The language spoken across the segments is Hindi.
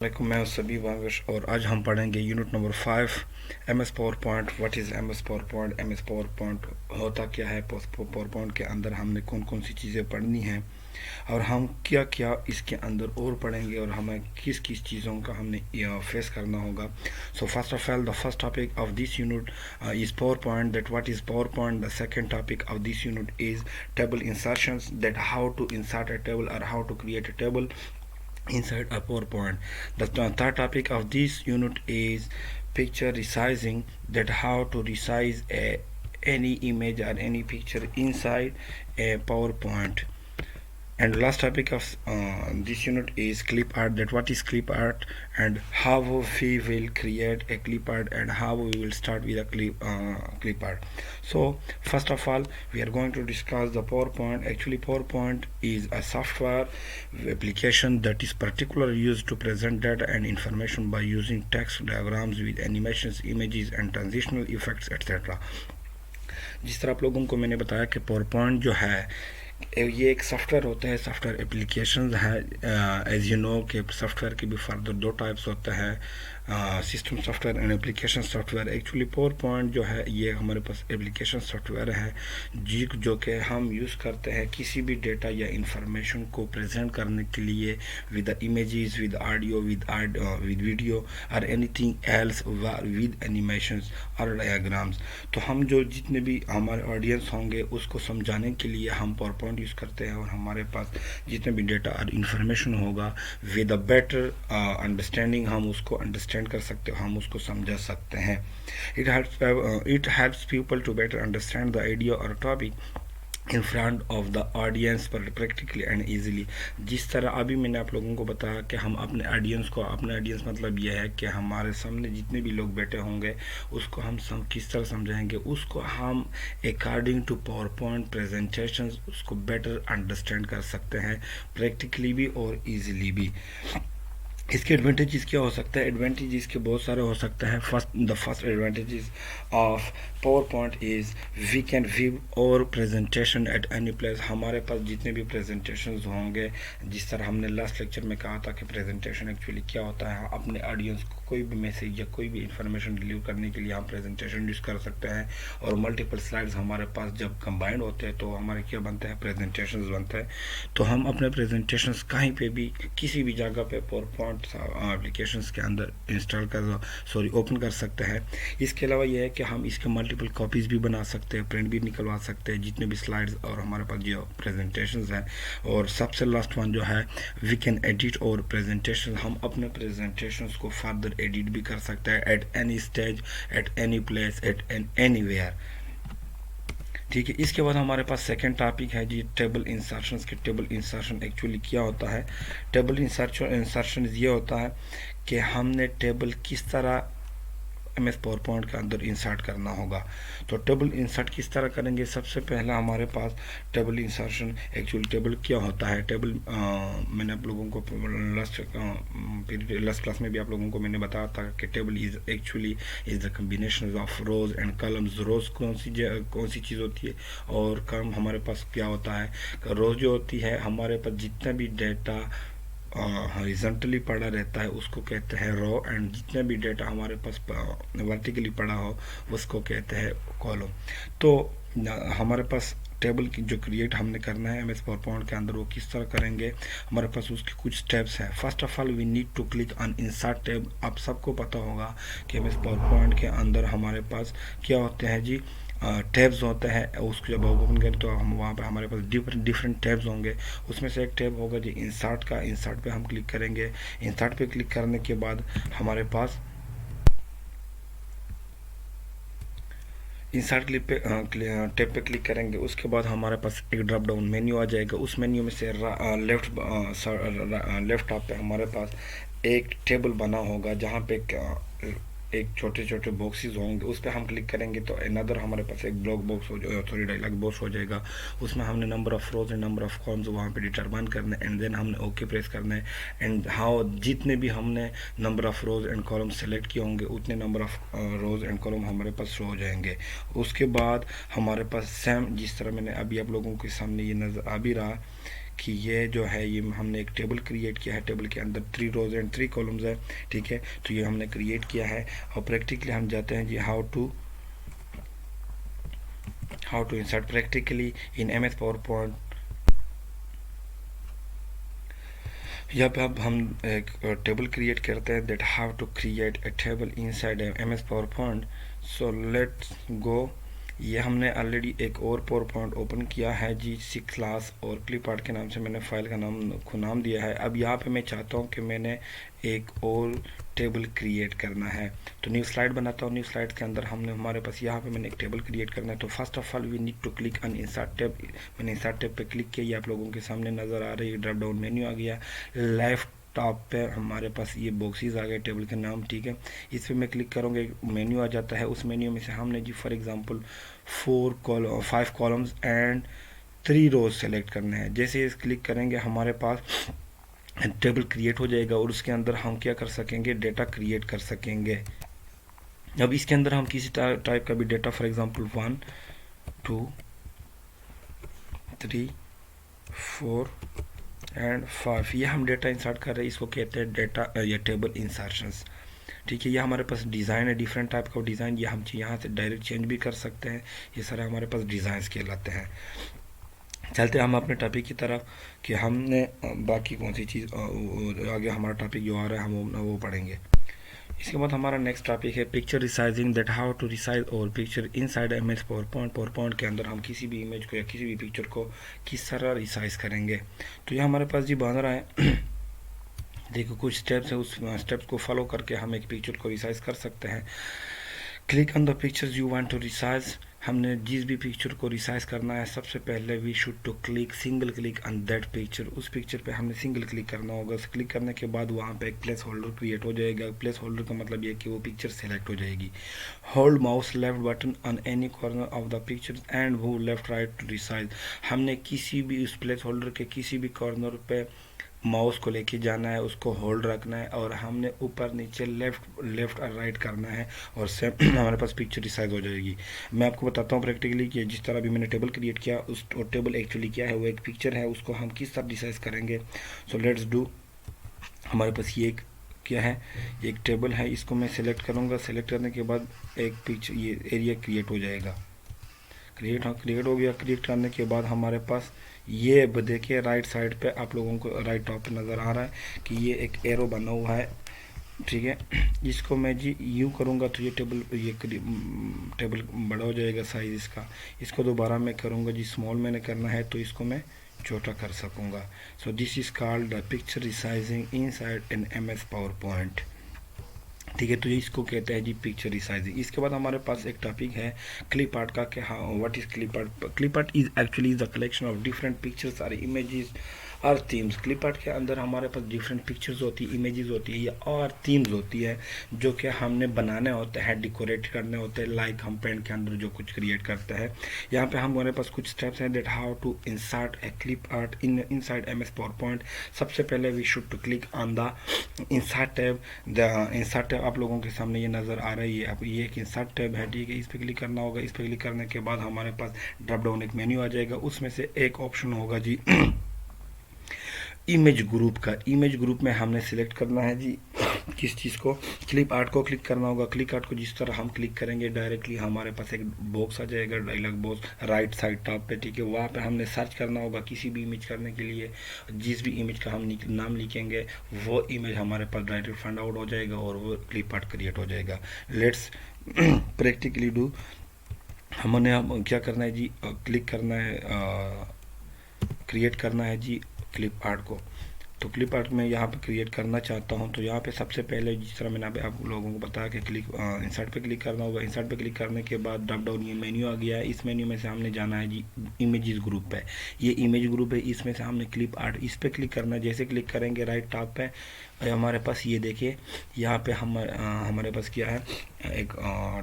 वालेकुम, मैं सभी वांगश और आज हम पढ़ेंगे unit number 5 M S power point. What is M S power point? M S power point होता क्या है? पावर पॉइंट के अंदर हमने कौन कौन सी चीज़ें पढ़नी हैं और हम क्या क्या इसके अंदर और पढ़ेंगे और हमें किस किस चीज़ों का हमने फेस करना होगा। So first of all the first topic of this unit is power point, that what is power point. The second topic of this unit is table insertions, that how to insert a table or how to create a table inside a PowerPoint. The third topic of this unit is picture resizing, that how to resize any image or any picture inside a PowerPoint. And the last topic of this unit is clip art, that what is clip art and how we will create a clip art and how we will start with a clip art. So first of all we are going to discuss the PowerPoint. Actually PowerPoint is a software application that is particularly used to present data and information by using text, diagrams with animations, images and transitional effects etc. जिस तरह आप लोगों को मैंने बताया कि PowerPoint जो है ये एक सॉफ्टवेयर होता है, सॉफ्टवेयर एप्लीकेशन है। एज यू नो कि सॉफ्टवेयर के भी फर्दर दो टाइप्स होते हैं, system software and application software. Actually power point जो है ये हमारे पास एप्लीकेशन सॉफ्टवेयर है जो कि हम यूज़ करते हैं किसी भी डेटा या इंफॉर्मेशन को प्रेजेंट करने के लिए with images, with audio, with video और एनीथिंग एल्स, विद एनिमेशंस और डायग्राम्स। तो हम जो जितने भी हमारे ऑडियंस होंगे उसको समझाने के लिए हम पावर पॉइंट यूज़ करते हैं और हमारे पास जितने भी डेटा और इंफॉर्मेशन होगा विद अ बेटर अंडरस्टैंडिंग हम उसको अंडरस्टैंड कर सकते हो, हम उसको समझा सकते हैं। It helps people to better understand the idea और topic in front of the audience पर प्रैक्टिकली एंड ईजिली। जिस तरह अभी मैंने आप लोगों को बताया कि हम अपने ऑडियंस मतलब यह है कि हमारे सामने जितने भी लोग बैठे होंगे उसको हम किस तरह समझाएंगे, उसको हम according to PowerPoint presentation उसको बेटर अंडरस्टैंड कर सकते हैं, प्रैक्टिकली भी और ईजिली भी। इसके एडवांटेजेस क्या हो सकता है? एडवांटेज इसके बहुत सारे हो सकते हैं। The first advantages of PowerPoint is we can view our presentation at any place. हमारे पास जितने भी प्रेजेंटेशंस होंगे, जिस तरह हमने लास्ट लेक्चर में कहा था कि प्रेजेंटेशन एक्चुअली क्या होता है, अपने ऑडियंस को कोई भी मैसेज या कोई भी इंफॉर्मेशन डिलीवर करने के लिए हम प्रेजेंटेशन यूज़ कर सकते हैं। और मल्टीपल स्लाइड्स हमारे पास जब कंबाइंड होते हैं तो हमारे क्या बनते हैं? प्रेजेंटेशंस बनते हैं। तो हम अपने प्रेजेंटेशंस कहीं पे भी किसी भी जगह पे पावर पॉइंट एप्लीकेशंस के अंदर ओपन कर सकते हैं। इसके अलावा यह है कि हम इसके मल्टीपल कॉपीज़ भी बना सकते हैं, प्रिंट भी निकलवा सकते हैं जितने भी स्लाइड्स और हमारे पास जो प्रेजेंटेशंस हैं। और सबसे लास्ट वन जो है वी कैन एडिट और प्रेजेंटेशन, हम अपने प्रेजेंटेशंस को फर्दर एडिट भी कर सकते हैं at any stage, at any place, at anywhere. ठीक है, इसके बाद हमारे पास सेकंड टॉपिक है जी टेबल इंसर्शंस के। टेबल इंसर्शन एक्चुअली क्या होता है? टेबल इंसर्शन ये होता है कि हमने टेबल किस तरह एम एस पावर पॉइंट के अंदर इंसर्ट करना होगा। तो टेबल इंसर्ट किस तरह करेंगे? सबसे पहला हमारे पास टेबल इंसर्शन, एक्चुअली टेबल क्या होता है? टेबल मैंने आप लोगों को लास्ट क्लास में भी आप लोगों को मैंने बताया था कि table is the combination of rows and columns. Rows कौन सी चीज़ होती है और कॉलम हमारे पास क्या होता है? रोज जो होती है हमारे पास जितना भी डेटा हॉरिजॉन्टली पड़ा रहता है उसको कहते हैं रो, एंड जितना भी डेटा हमारे पास वर्टिकली पड़ा हो उसको कहते हैं कॉलम। तो हमारे पास टेबल की जो क्रिएट हमने करना है एम एस पावर पॉइंट के अंदर वो किस तरह करेंगे? हमारे पास उसके कुछ स्टेप्स हैं। First of all we need to click on insert tab. आप सबको पता होगा कि एम एस पावर पॉइंट के अंदर हमारे पास क्या होते हैं जी, टैब्स होते हैं। उसको जब ओपन करें तो हम वहाँ पे हमारे पास डिफरेंट टैब्स होंगे। उसमें से एक टैब होगा जी इंसर्ट का। इंसर्ट पे हम क्लिक करेंगे। इंसर्ट पे क्लिक करने के बाद हमारे पास इंसर्ट क्लिप पे टैब पे क्लिक करेंगे। उसके बाद हमारे पास एक ड्रॉप डाउन मेन्यू आ जाएगा। उस मेन्यू में से लेफ्ट टॉप पे हमारे पास एक टेबल बना होगा जहाँ पे एक छोटे छोटे बॉक्सेस होंगे। उस पर हम क्लिक करेंगे तो अनदर हमारे पास एक ब्लॉक बॉक्स डायलॉग बॉक्स हो जाएगा। उसमें हमने number of rows and number of columns वहाँ पे डिटरमाइन करना है एंड देन हमने ओके प्रेस करना है। एंड हाउ जितने भी हमने number of rows and column select किए होंगे उतने number of rows and column हमारे पास शो हो जाएंगे। उसके बाद हमारे पास सेम जिस तरह मैंने अभी आप लोगों के सामने ये नज़र आ भी रहा कि ये जो है ये हमने एक टेबल क्रिएट किया है, टेबल के अंदर 3 रोज एंड 3 कॉलम्स है, ठीक है। तो ये हमने क्रिएट किया है और प्रैक्टिकली हम जाते हैं जी how to insert practically in M S power point. यहाँ पे अब हम एक टेबल क्रिएट करते हैं, that how to create a table inside M S power point. So let's go. ये हमने ऑलरेडी एक और पावर पॉइंट ओपन किया है जी 6 क्लास और क्लिप आर्ट के नाम से मैंने फाइल का नाम दिया है। अब यहाँ पे मैं चाहता हूँ कि मैंने एक और टेबल क्रिएट करना है, तो न्यू स्लाइड बनाता हूँ। न्यू स्लाइड के अंदर हमने हमारे पास यहाँ पे मैंने एक टेबल क्रिएट करना है। तो first of all we need to click on insert tab. मैंने इंसर्ट टैब पे क्लिक किया, ये आप लोगों के सामने नज़र आ रही है, ड्रॉप डाउन मेन्यू आ गया। लेफ्ट टॉप पे हमारे पास ये बॉक्सेस आ गए टेबल के नाम, ठीक है। इस पर मैं क्लिक करूँगा, एक मेन्यू आ जाता है। उस मेन्यू में से हमने जी for example 5 columns and 3 rows select करने हैं। जैसे इस क्लिक करेंगे हमारे पास टेबल क्रिएट हो जाएगा और उसके अंदर हम क्या कर सकेंगे, डेटा क्रिएट कर सकेंगे। अब इसके अंदर हम किसी टाइप का भी डेटा, फॉर एग्जांपल 1 2 3 4 एंड 5, ये हम डेटा इंसर्ट कर रहे हैं। इसको कहते हैं डेटा या टेबल इंसर्शंस, ठीक है। ये हमारे पास डिज़ाइन है, डिफरेंट टाइप का डिज़ाइन, ये हम यहाँ से डायरेक्ट चेंज भी कर सकते हैं। ये सारे हमारे पास डिज़ाइन कहलाते हैं। चलते हैं हम अपने टॉपिक की तरफ कि हमने बाकी कौन सी चीज़ आगे हमारा टॉपिक जो आ रहा है हम वो पढ़ेंगे। इसके बाद हमारा नेक्स्ट टॉपिक है picture resizing, that how to resize और picture inside MS power point. Power point के अंदर हम किसी भी इमेज को या किसी भी पिक्चर को किस तरह रिसाइज करेंगे। तो ये हमारे पास जी बन रहा है देखो कुछ स्टेप्स है, उस स्टेप्स को फॉलो करके हम एक पिक्चर को रिसाइज कर सकते हैं। Click on the pictures you want to resize. हमने जिस भी पिक्चर को रिसाइज करना है, सबसे पहले we should to click single click on that picture. उस पिक्चर पे हमने सिंगल क्लिक करना होगा। क्लिक करने के बाद वहाँ पे एक प्लेस होल्डर क्रिएट हो जाएगा। प्लेस होल्डर का मतलब ये कि वो पिक्चर सेलेक्ट हो जाएगी। Hold mouse left button on any corner of the picture and वो लेफ्ट राइट टू रिसाइज। हमने किसी भी उस प्लेस होल्डर के किसी भी कॉर्नर पे माउस को लेके जाना है, उसको होल्ड रखना है और हमने ऊपर नीचे लेफ्ट और राइट करना है और सेम हमारे पास पिक्चर रिसाइज हो जाएगी। मैं आपको बताता हूँ प्रैक्टिकली कि जिस तरह भी मैंने टेबल क्रिएट किया, उस टेबल एक्चुअली क्या है, वो एक पिक्चर है, उसको हम किस तरह रिसाइज करेंगे। So let's do. हमारे पास ये एक क्या है, एक टेबल है, इसको मैं सिलेक्ट करूँगा। सेलेक्ट करने के बाद एक पिक्चर ये एरिया क्रिएट हो जाएगा। क्रिएट हो गया। क्रिएट करने के बाद हमारे पास ये देखिए राइट साइड पे आप लोगों को राइट टॉप पे नज़र आ रहा है कि ये एक एरो बना हुआ है, ठीक है। इसको मैं जी यूँ करूँगा तो ये टेबल बड़ा हो जाएगा साइज इसका। इसको दोबारा मैं करूँगा जी स्मॉल मैंने करना है तो इसको मैं छोटा कर सकूँगा। So this is called the picture resizing inside N MS power point, ठीक है। तो ये इसको कहते हैं जी पिक्चर रिसाइजिंग। इसके बाद हमारे पास एक टॉपिक है क्लिप आर्ट का कि हाँ what is clip art. Clip art is actually the collection of different pictures और इमेजेस और थीम्स। क्लिप आर्ट के अंदर हमारे पास डिफरेंट पिक्चर्स होती है, इमेजेस होती है या और थीम्स होती है जो कि हमने बनाने होते हैं, डेकोरेट करने होते हैं, लाइक हम पेंट के अंदर जो कुछ क्रिएट करते हैं। यहाँ पे हमारे पास कुछ स्टेप्स हैं, that how to insert a clip art inside MS power point. सबसे पहले we should to click on the insert tab. The insert tab आप लोगों के सामने ये नज़र आ रही है, अब ये एक इंसर्ट टैब है, ठीक है। इस पर क्लिक करना होगा। इस पर क्लिक करने के बाद हमारे पास ड्रॉप डाउन एक मेन्यू आ जाएगा, उसमें से एक ऑप्शन होगा जी इमेज ग्रुप का। इमेज ग्रुप में हमने सिलेक्ट करना है जी किस चीज़ को, क्लिप आर्ट को क्लिक करना होगा। क्लिक आर्ट को जिस तरह हम क्लिक करेंगे डायरेक्टली हमारे पास एक बॉक्स आ जाएगा, dialog box right side top पे, ठीक है। वहाँ पे हमने सर्च करना होगा किसी भी इमेज करने के लिए। जिस भी इमेज का हम नाम लिखेंगे वो इमेज हमारे पास डायरेक्ट फाइंड आउट हो जाएगा और वो क्लिप आर्ट क्रिएट हो जाएगा। Let's practically do. हमने क्या करना है जी, क्लिक करना है, क्रिएट करना है जी क्लिप आर्ट को। तो क्लिप आर्ट में यहाँ पे क्रिएट करना चाहता हूँ तो यहाँ पे सबसे पहले जिस तरह मैंने आप लोगों को बताया कि इंसर्ट पे क्लिक करना होगा। इंसर्ट पे क्लिक करने के बाद ड्रॉप डाउन ये मेन्यू आ गया है। इस मेन्यू में से हमने जाना है जी इमेजेस ग्रुप पे। ये इमेज ग्रुप है, इसमें से हमने क्लिप आर्ट इस पर क्लिक करना है। जैसे क्लिक करेंगे राइट टॉप पे हमारे पास ये देखिए यहाँ पे हमारे पास क्या है, एक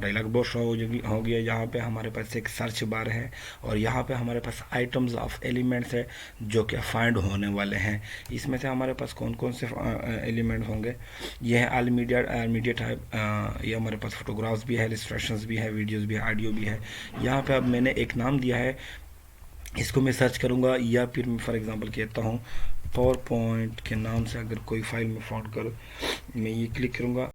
डायलॉग बॉक्स हो गया। यहाँ पे हमारे पास एक सर्च बार है और यहाँ पे हमारे पास आइटम्स ऑफ एलिमेंट्स है जो कि फाइंड होने वाले हैं। इसमें से हमारे पास कौन कौन से एलिमेंट होंगे, ये है ऑल मीडिया टाइप। ये हमारे पास फोटोग्राफ्स भी है, इलस्ट्रेशंस भी है, वीडियोस भी है, ऑडियो भी है। यहाँ पे अब मैंने एक नाम दिया है इसको मैं सर्च करूँगा, या फिर मैं फॉर एग्ज़ाम्पल कहता हूँ पावर पॉइंट के नाम से अगर कोई फाइल मैं फाउंड कर, मैं ये क्लिक करूँगा,